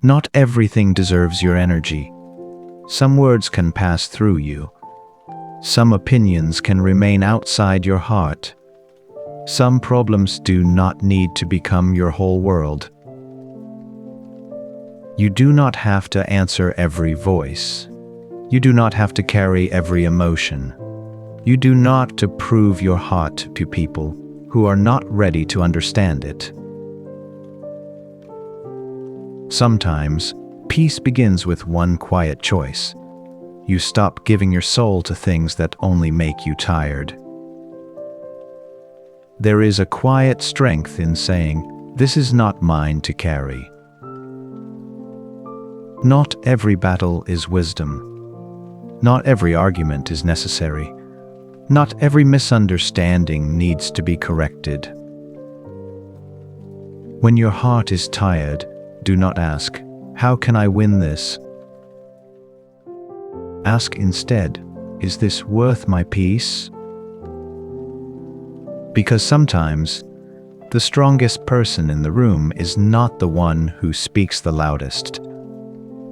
Not everything deserves your energy. Some words can pass through you. Some opinions can remain outside your heart. Some problems do not need to become your whole world. You do not have to answer every voice. You do not have to carry every emotion. You do not have to prove your heart to people who are not ready to understand it. Sometimes, peace begins with one quiet choice. You stop giving your soul to things that only make you tired. There is a quiet strength in saying, "This is not mine to carry." Not every battle is wisdom. Not every argument is necessary. Not every misunderstanding needs to be corrected. When your heart is tired, do not ask, "How can I win this?" Ask instead, "Is this worth my peace?" Because sometimes, the strongest person in the room is not the one who speaks the loudest.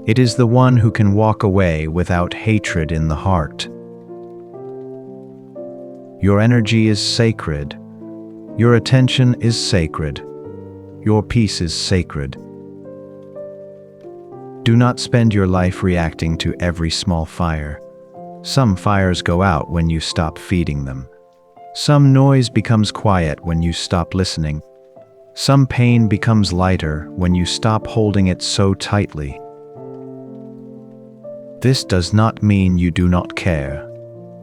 It is the one who can walk away without hatred in the heart. Your energy is sacred. Your attention is sacred. Your peace is sacred. Do not spend your life reacting to every small fire. Some fires go out when you stop feeding them. Some noise becomes quiet when you stop listening. Some pain becomes lighter when you stop holding it so tightly. This does not mean you do not care.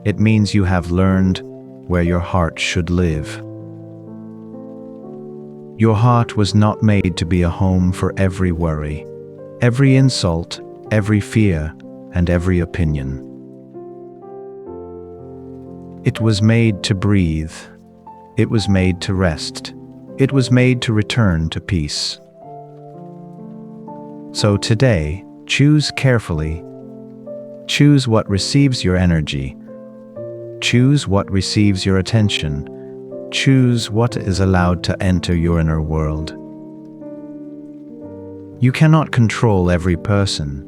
It means you have learned where your heart should live. Your heart was not made to be a home for every worry, every insult, every fear, and every opinion. It was made to breathe. It was made to rest. It was made to return to peace. So today, choose carefully. Choose what receives your energy. Choose what receives your attention. Choose what is allowed to enter your inner world. You cannot control every person.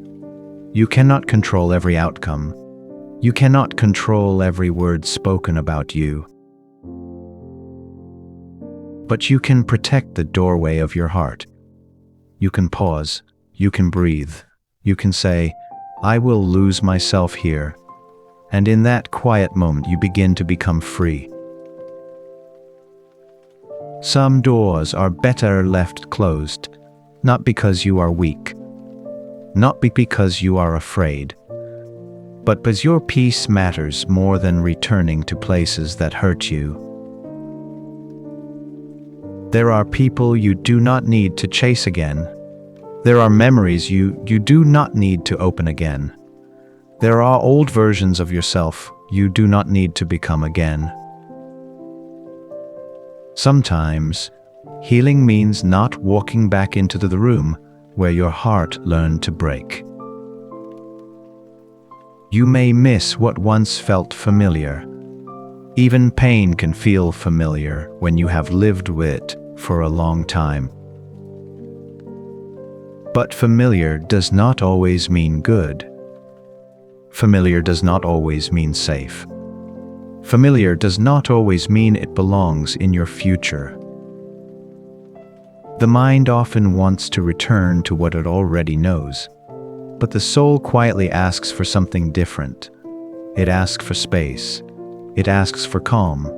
You cannot control every outcome. You cannot control every word spoken about you. But you can protect the doorway of your heart. You can pause. You can breathe. You can say, "I will lose myself here." And in that quiet moment, you begin to become free. Some doors are better left closed, not because you are weak, not because you are afraid, but because your peace matters more than returning to places that hurt you. There are people you do not need to chase again. There are memories you do not need to open again. There are old versions of yourself you do not need to become again. Sometimes, healing means not walking back into the room where your heart learned to break. You may miss what once felt familiar. Even pain can feel familiar when you have lived with it for a long time. But familiar does not always mean good. Familiar does not always mean safe. Familiar does not always mean it belongs in your future. The mind often wants to return to what it already knows, but the soul quietly asks for something different. It asks for space. It asks for calm.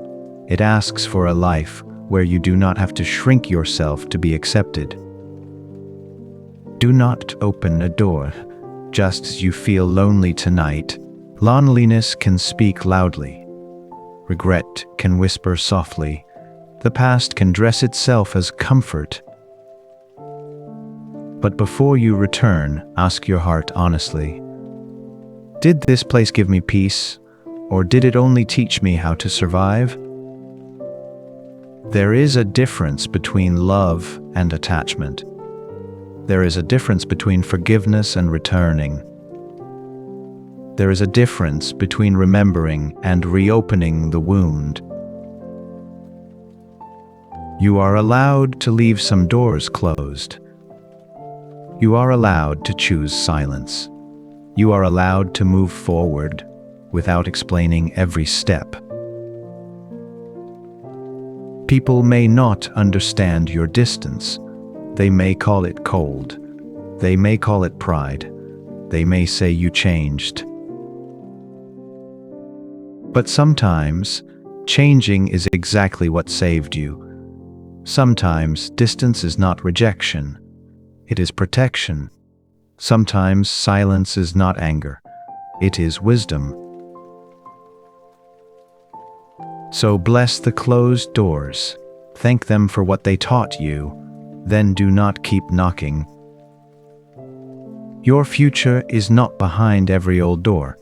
It asks for a life where you do not have to shrink yourself to be accepted. Do not open a door just as you feel lonely tonight. Loneliness can speak loudly. Regret can whisper softly. The past can dress itself as comfort. But before you return, ask your heart honestly, did this place give me peace, or did it only teach me how to survive? There is a difference between love and attachment. There is a difference between forgiveness and returning. There is a difference between remembering and reopening the wound. You are allowed to leave some doors closed. You are allowed to choose silence. You are allowed to move forward without explaining every step. People may not understand your distance. They may call it cold. They may call it pride. They may say you changed. But sometimes, changing is exactly what saved you. Sometimes, distance is not rejection. It is protection. Sometimes, silence is not anger. It is wisdom. So bless the closed doors. Thank them for what they taught you. Then do not keep knocking. Your future is not behind every old door.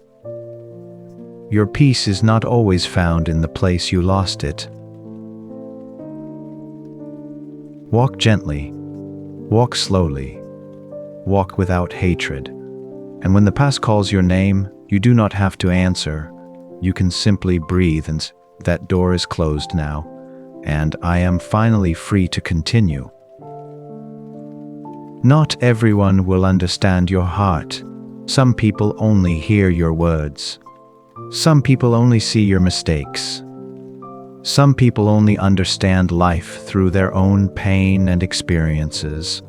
Your peace is not always found in the place you lost it. Walk gently. Walk slowly. Walk without hatred. And when the past calls your name, you do not have to answer. You can simply breathe and that door is closed now, and I am finally free to continue. Not everyone will understand your heart. Some people only hear your words. Some people only see your mistakes. Some people only understand life through their own pain and experiences.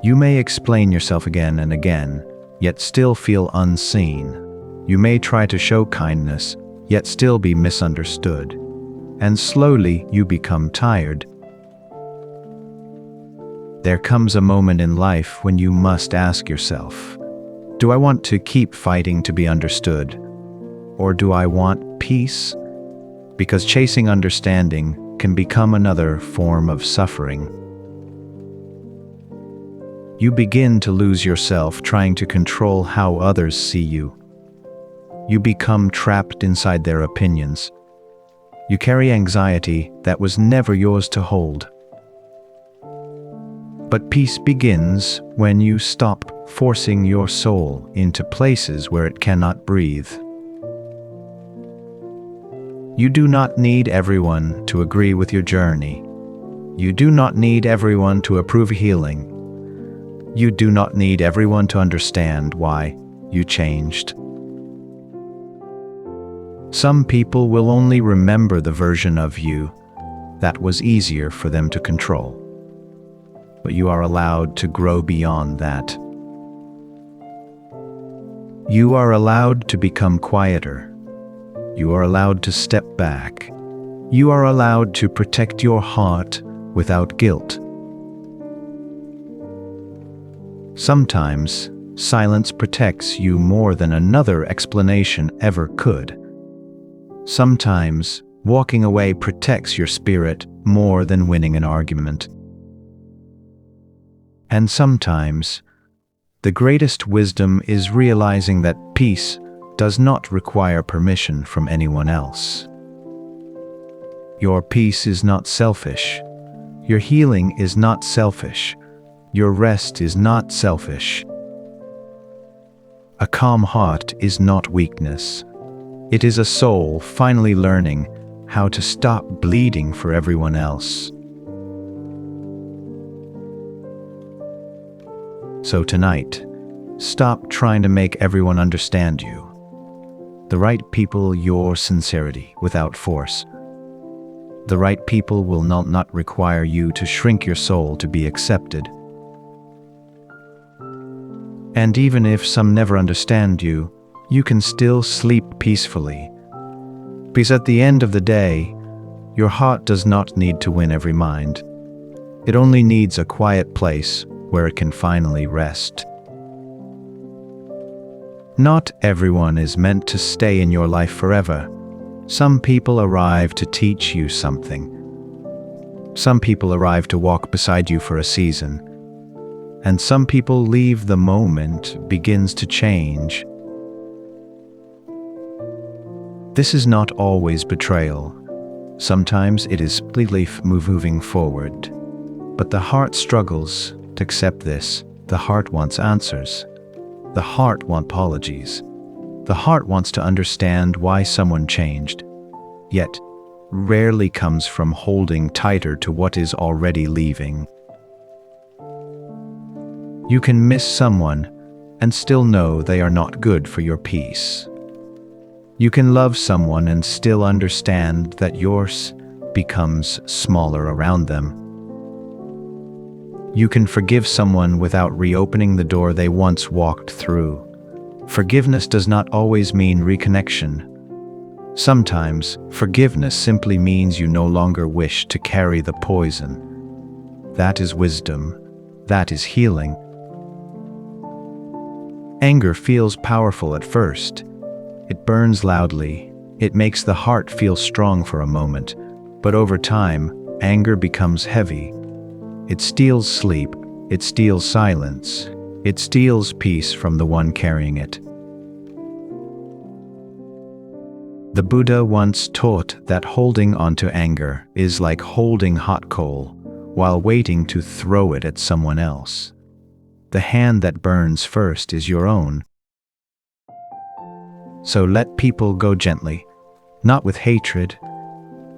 You may explain yourself again and again, yet still feel unseen. You may try to show kindness, yet still be misunderstood. And slowly you become tired. There comes a moment in life when you must ask yourself, do I want to keep fighting to be understood? Or do I want peace? Because chasing understanding can become another form of suffering. You begin to lose yourself trying to control how others see you. You become trapped inside their opinions. You carry anxiety that was never yours to hold. But peace begins when you stop forcing your soul into places where it cannot breathe. You do not need everyone to agree with your journey. You do not need everyone to approve healing. You do not need everyone to understand why you changed. Some people will only remember the version of you that was easier for them to control. But you are allowed to grow beyond that. You are allowed to become quieter. You are allowed to step back. You are allowed to protect your heart without guilt. Sometimes, silence protects you more than another explanation ever could. Sometimes, walking away protects your spirit more than winning an argument. And sometimes, the greatest wisdom is realizing that peace does not require permission from anyone else. Your peace is not selfish. Your healing is not selfish. Your rest is not selfish. A calm heart is not weakness. It is a soul finally learning how to stop bleeding for everyone else. So tonight, stop trying to make everyone understand you. The right people, your sincerity without force. The right people will not require you to shrink your soul to be accepted. And even if some never understand you, you can still sleep peacefully. Because at the end of the day, your heart does not need to win every mind. It only needs a quiet place where it can finally rest. Not everyone is meant to stay in your life forever. Some people arrive to teach you something. Some people arrive to walk beside you for a season. And some people leave the moment begins to change. This is not always betrayal. Sometimes it is belief moving forward. But the heart struggles to accept this. The heart wants answers. The heart wants apologies. The heart wants to understand why someone changed, yet rarely comes from holding tighter to what is already leaving. You can miss someone and still know they are not good for your peace. You can love someone and still understand that yours becomes smaller around them. You can forgive someone without reopening the door they once walked through. Forgiveness does not always mean reconnection. Sometimes, forgiveness simply means you no longer wish to carry the poison. That is wisdom. That is healing. Anger feels powerful at first. It burns loudly. It makes the heart feel strong for a moment. But over time, anger becomes heavy. It steals sleep. It steals silence. It steals peace from the one carrying it. The Buddha once taught that holding onto anger is like holding hot coal while waiting to throw it at someone else. The hand that burns first is your own. So let people go gently, not with hatred,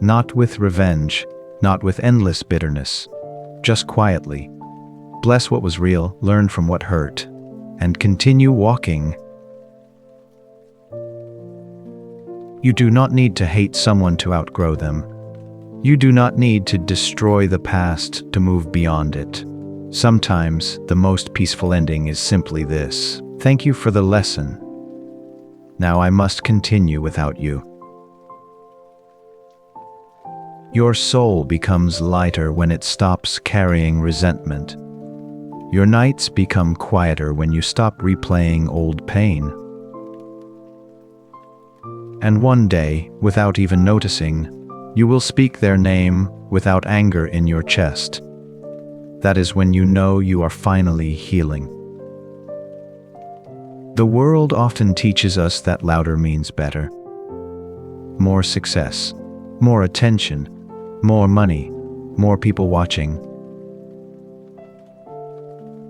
not with revenge, not with endless bitterness, just quietly. Bless what was real, learn from what hurt, and continue walking. You do not need to hate someone to outgrow them. You do not need to destroy the past to move beyond it. Sometimes the most peaceful ending is simply this: thank you for the lesson. Now I must continue without you. Your soul becomes lighter when it stops carrying resentment. Your nights become quieter when you stop replaying old pain. And one day, without even noticing, you will speak their name without anger in your chest. That is when you know you are finally healing. The world often teaches us that louder means better. More success, more attention, more money, more people watching.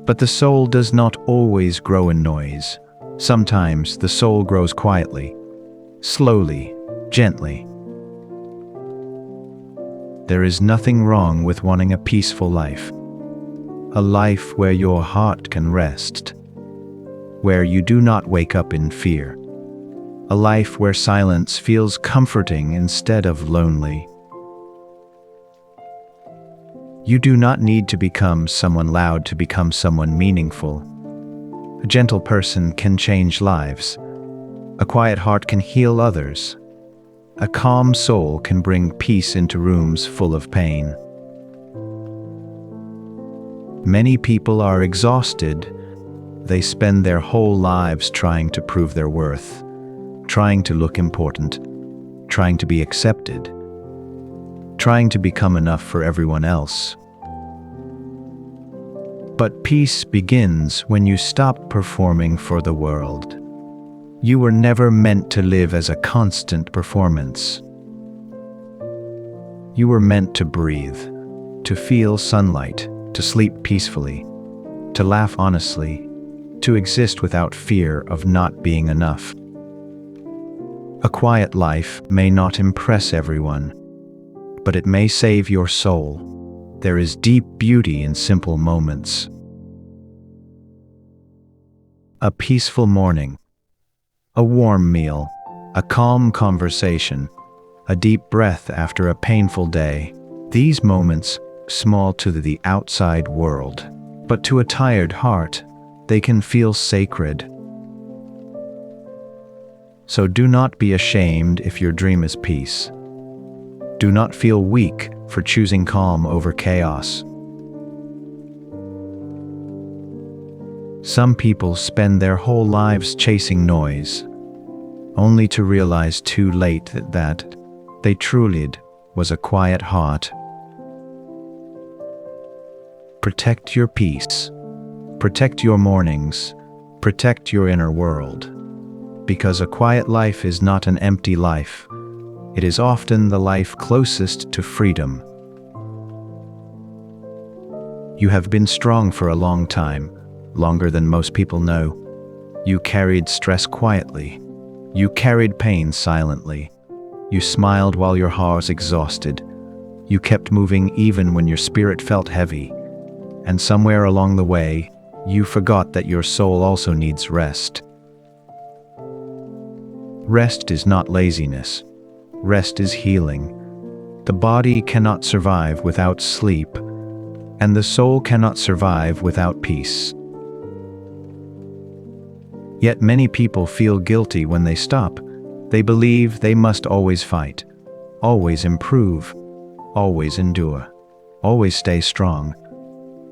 But the soul does not always grow in noise. Sometimes the soul grows quietly, slowly, gently. There is nothing wrong with wanting a peaceful life. A life where your heart can rest, where you do not wake up in fear. A life where silence feels comforting instead of lonely. You do not need to become someone loud to become someone meaningful. A gentle person can change lives. A quiet heart can heal others. A calm soul can bring peace into rooms full of pain. Many people are exhausted. They spend their whole lives trying to prove their worth, trying to look important, trying to be accepted, trying to become enough for everyone else. But peace begins when you stop performing for the world. You were never meant to live as a constant performance. You were meant to breathe, to feel sunlight, to sleep peacefully, to laugh honestly, to exist without fear of not being enough. A quiet life may not impress everyone, but it may save your soul. There is deep beauty in simple moments. A peaceful morning, a warm meal, a calm conversation, a deep breath after a painful day. These moments, small to the outside world, but to a tired heart, they can feel sacred. So do not be ashamed if your dream is peace. Do not feel weak for choosing calm over chaos. Some people spend their whole lives chasing noise, only to realize too late that they truly was a quiet heart. Protect your peace. Protect your mornings. Protect your inner world. Because a quiet life is not an empty life. It is often the life closest to freedom. You have been strong for a long time, longer than most people know. You carried stress quietly. You carried pain silently. You smiled while your heart was exhausted. You kept moving even when your spirit felt heavy. And somewhere along the way, you forgot that your soul also needs rest. Rest is not laziness. Rest is healing. The body cannot survive without sleep, and the soul cannot survive without peace. Yet many people feel guilty when they stop. They believe they must always fight, always improve, always endure, always stay strong.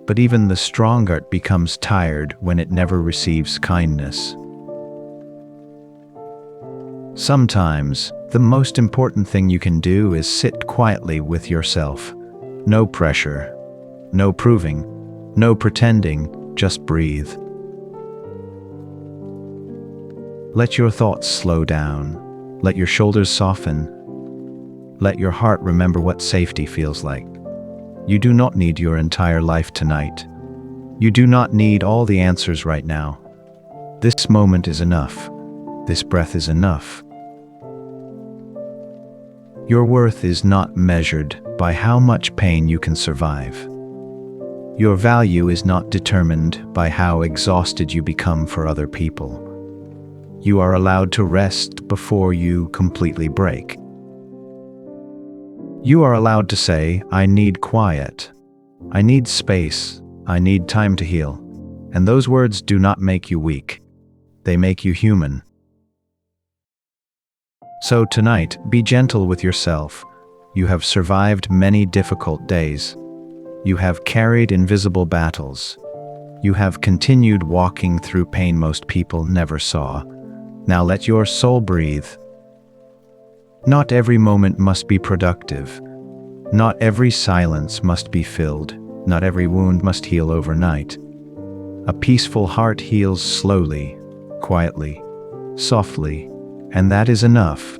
But even the strong heart becomes tired when it never receives kindness. Sometimes, the most important thing you can do is sit quietly with yourself. No pressure, no proving, no pretending, just breathe. Let your thoughts slow down. Let your shoulders soften. Let your heart remember what safety feels like. You do not need your entire life tonight. You do not need all the answers right now. This moment is enough. This breath is enough. Your worth is not measured by how much pain you can survive. Your value is not determined by how exhausted you become for other people. You are allowed to rest before you completely break. You are allowed to say, I need quiet. I need space. I need time to heal. And those words do not make you weak. They make you human. So tonight, be gentle with yourself. You have survived many difficult days. You have carried invisible battles. You have continued walking through pain most people never saw. Now let your soul breathe. Not every moment must be productive. Not every silence must be filled. Not every wound must heal overnight. A peaceful heart heals slowly, quietly, softly, and that is enough.